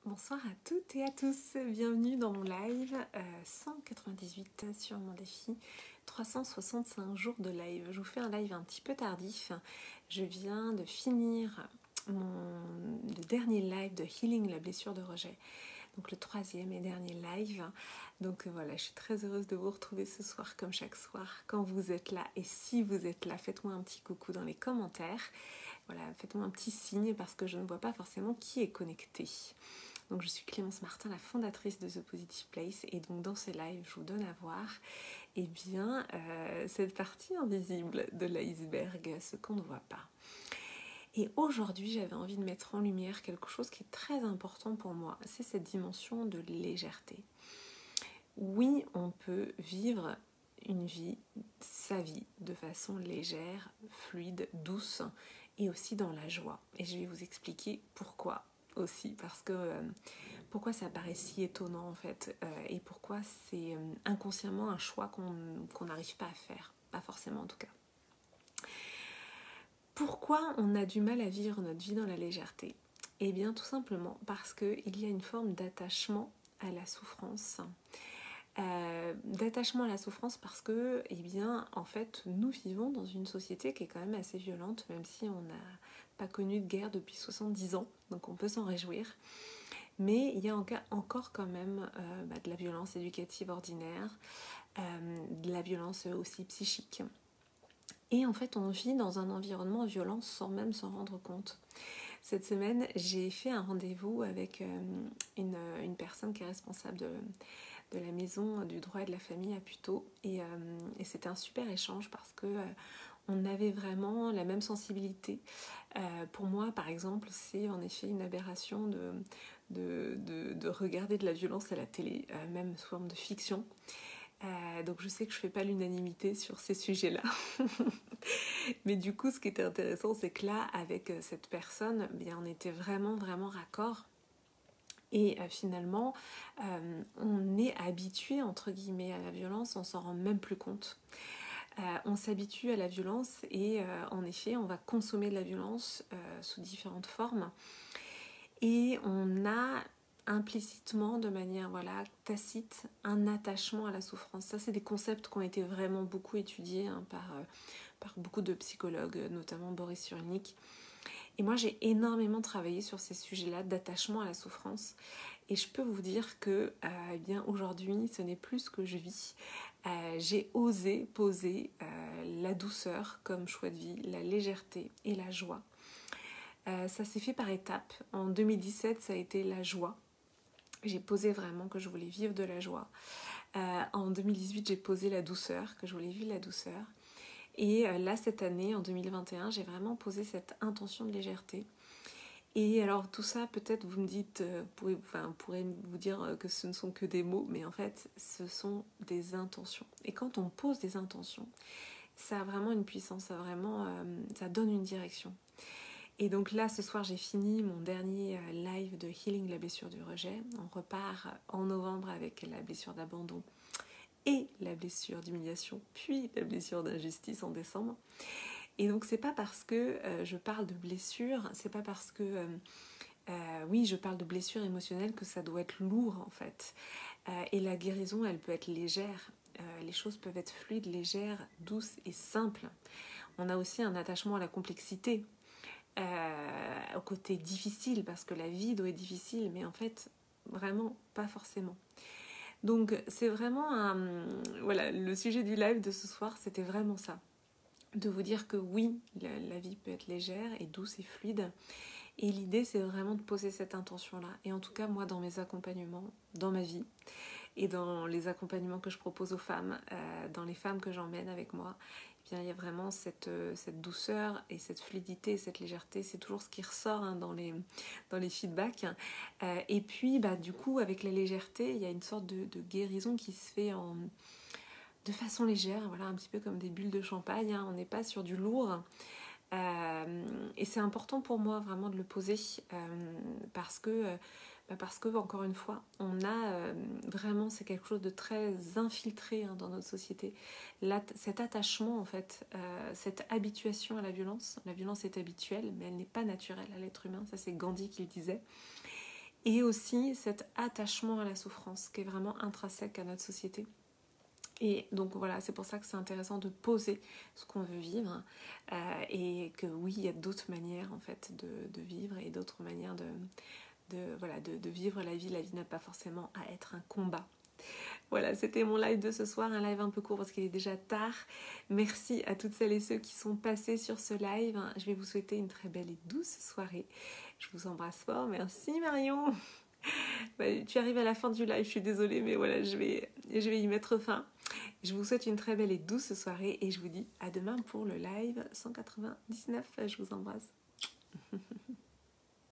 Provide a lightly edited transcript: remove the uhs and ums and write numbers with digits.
Bonsoir à toutes et à tous, bienvenue dans mon live 198 sur mon défi 365 jours de live. Je vous fais un live un petit peu tardif, je viens de finir le dernier live de Healing la blessure de rejet, donc le troisième et dernier live. Donc voilà, je suis très heureuse de vous retrouver ce soir comme chaque soir quand vous êtes là, et si vous êtes là, faites-moi un petit coucou dans les commentaires. Voilà, faites-moi un petit signe parce que je ne vois pas forcément qui est connecté. Donc je suis Clémence Martin, la fondatrice de The Positive Place, et donc dans ces lives, je vous donne à voir cette partie invisible de l'iceberg, ce qu'on ne voit pas. Et aujourd'hui, j'avais envie de mettre en lumière quelque chose qui est très important pour moi, c'est cette dimension de légèreté. Oui, on peut vivre sa vie de façon légère, fluide, douce, et aussi dans la joie. Et je vais vous expliquer pourquoi aussi, parce que pourquoi ça paraît si étonnant en fait, et pourquoi c'est inconsciemment un choix qu'on n'arrive pas à faire, pas forcément en tout cas. Pourquoi on a du mal à vivre notre vie dans la légèreté? Eh bien tout simplement parce qu'il y a une forme d'attachement à la souffrance. D'attachement à la souffrance parce que, eh bien, en fait, nous vivons dans une société qui est quand même assez violente, même si on n'a pas connu de guerre depuis 70 ans, donc on peut s'en réjouir. Mais il y a encore quand même de la violence éducative ordinaire, de la violence aussi psychique. Et en fait, on vit dans un environnement violent sans même s'en rendre compte. Cette semaine, j'ai fait un rendez-vous avec une personne qui est responsable de la maison du droit et de la famille à Puteaux, et c'était un super échange parce que on avait vraiment la même sensibilité. Pour moi, par exemple, c'est en effet une aberration de regarder de la violence à la télé, même sous forme de fiction. Donc je sais que je ne fais pas l'unanimité sur ces sujets-là. Mais du coup, ce qui était intéressant, c'est que là, avec cette personne, bien, on était vraiment raccord. Et finalement, on est habitué, entre guillemets, à la violence, on s'en rend même plus compte. On s'habitue à la violence et en effet, on va consommer de la violence sous différentes formes. Et on a implicitement, de manière tacite, un attachement à la souffrance. Ça, c'est des concepts qui ont été vraiment beaucoup étudiés par beaucoup de psychologues, notamment Boris Cyrulnik. Et moi, j'ai énormément travaillé sur ces sujets-là d'attachement à la souffrance. Et je peux vous dire que bien aujourd'hui, ce n'est plus ce que je vis. J'ai osé poser la douceur comme choix de vie, la légèreté et la joie. Ça s'est fait par étapes. En 2017, ça a été la joie. J'ai posé vraiment que je voulais vivre de la joie. En 2018, j'ai posé la douceur, que je voulais vivre la douceur. Et là, cette année, en 2021, j'ai vraiment posé cette intention de légèreté. Et alors tout ça, peut-être vous me dites, pourrez vous dire que ce ne sont que des mots, mais en fait, ce sont des intentions. Et quand on pose des intentions, ça a vraiment une puissance, ça donne une direction. Et donc là, ce soir, j'ai fini mon dernier live de Healing la blessure du rejet. On repart en novembre avec la blessure d'abandon et la blessure d'humiliation, puis la blessure d'injustice en décembre. Et donc c'est pas parce que je parle de blessure, c'est pas parce que oui, je parle de blessure émotionnelle que ça doit être lourd en fait. Et la guérison, elle peut être légère. Les choses peuvent être fluides, légères, douces et simples. On a aussi un attachement à la complexité, au côté difficile, parce que la vie doit être difficile, mais en fait, vraiment pas forcément. Donc c'est vraiment le sujet du live de ce soir, c'était vraiment ça. De vous dire que oui, la vie peut être légère et douce et fluide. Et l'idée, c'est vraiment de poser cette intention-là. Et en tout cas, moi, dans mes accompagnements, dans ma vie, et dans les accompagnements que je propose aux femmes, dans les femmes que j'emmène avec moi, eh bien, il y a vraiment cette douceur et cette fluidité, cette légèreté. C'est toujours ce qui ressort dans les feedbacks. Et puis, du coup, avec la légèreté, il y a une sorte de guérison qui se fait de façon légère, un petit peu comme des bulles de champagne. On n'est pas sur du lourd. Et c'est important pour moi vraiment de le poser parce que encore une fois, on a vraiment, c'est quelque chose de très infiltré dans notre société. Cet attachement en fait, cette habituation à la violence est habituelle, mais elle n'est pas naturelle à l'être humain. Ça, c'est Gandhi qui le disait. et aussi cet attachement à la souffrance qui est vraiment intrinsèque à notre société. Et donc voilà, c'est pour ça que c'est intéressant de poser ce qu'on veut vivre et que oui, il y a d'autres manières en fait de vivre et d'autres manières de vivre la vie. La vie n'a pas forcément à être un combat. Voilà, c'était mon live de ce soir, un live un peu court parce qu'il est déjà tard. Merci à toutes celles et ceux qui sont passés sur ce live. Je vais vous souhaiter une très belle et douce soirée. Je vous embrasse fort. Merci Marion. Tu arrives à la fin du live, je suis désolée, mais voilà, je vais y mettre fin. Je vous souhaite une très belle et douce soirée et je vous dis à demain pour le live 199. Je vous embrasse.